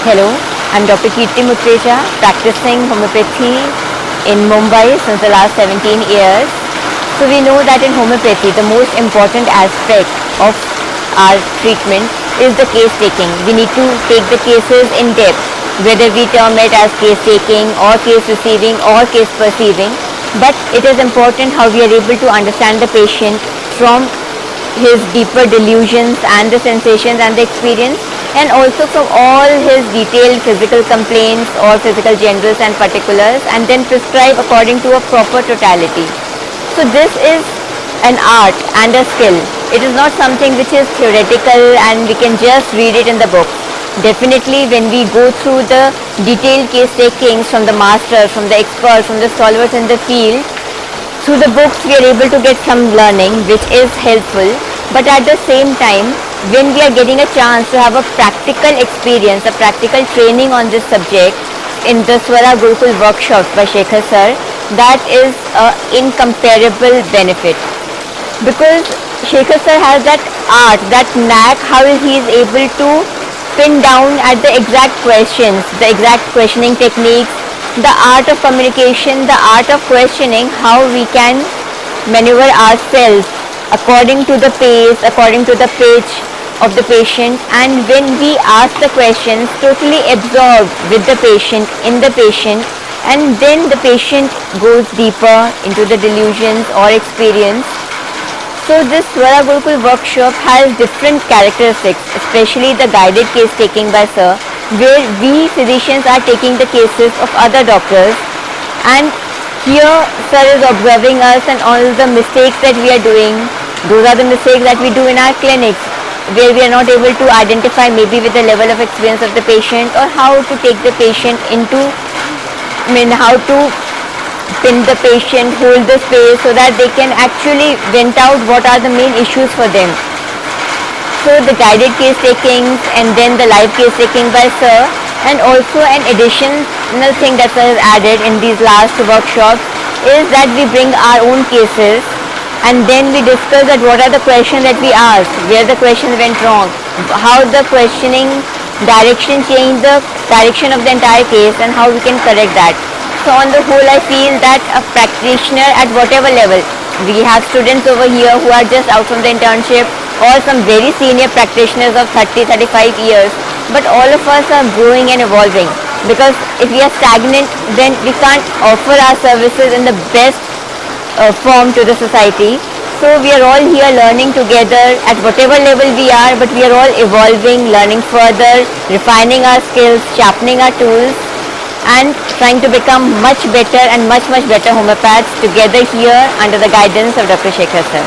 Hello, I'm Dr. Kirti Mutreja, practicing homeopathy in Mumbai since the last 17 years. So we know that in homeopathy, the most important aspect of our treatment is the case taking. We need to take the cases in depth, whether we term it as case taking or case receiving or case perceiving. But it is important how we are able to understand the patient from his deeper delusions and the sensations and the experience, and also from all his detailed physical complaints or physical generals and particulars, and then prescribe according to a proper totality. So this is an art and a skill. It is not something which is theoretical and we can just read it in the book. Definitely when we go through the detailed case takings from the masters, from the experts, from the stalwarts in the field, through the books we are able to get some learning which is helpful, but at the same time when we are getting a chance to have a practical experience, a practical training on this subject in the Swara Gurukul workshops by Shekhar sir, that is an incomparable benefit, because Shekhar sir has that art, that knack, how he is able to pin down at the exact questions, the exact questioning techniques, the art of communication, the art of questioning, how we can maneuver ourselves according to the pace, according to the pitch of the patient, and when we ask the questions, totally absorbed with the patient, in the patient, and then the patient goes deeper into the delusions or experience. So this Swara Gurukul workshop has different characteristics, especially the guided case taking by sir, where we physicians are taking the cases of other doctors, and here sir is observing us and all the mistakes that we are doing. Those are the mistakes that we do in our clinics, where we are not able to identify maybe with the level of experience of the patient, or how to take the patient into, how to pin the patient, hold the space so that they can actually vent out what are the main issues for them. So the guided case takings and then the live case taking by sir, and also an additional thing that sir has added in these last workshops is that we bring our own cases and then we discuss that what are the questions that we asked, where the questions went wrong, how the questioning direction changed the direction of the entire case, and how we can correct that. So on the whole, I feel that a practitioner at whatever level, we have students over here who are just out from the internship, or some very senior practitioners of 30-35 years, but all of us are growing and evolving, because if we are stagnant, then we can't offer our services in the best form to the society. So we are all here learning together at whatever level we are, but we are all evolving, learning further, refining our skills, sharpening our tools, and trying to become much better and much better homeopaths together here under the guidance of Dr. Shekhar sir.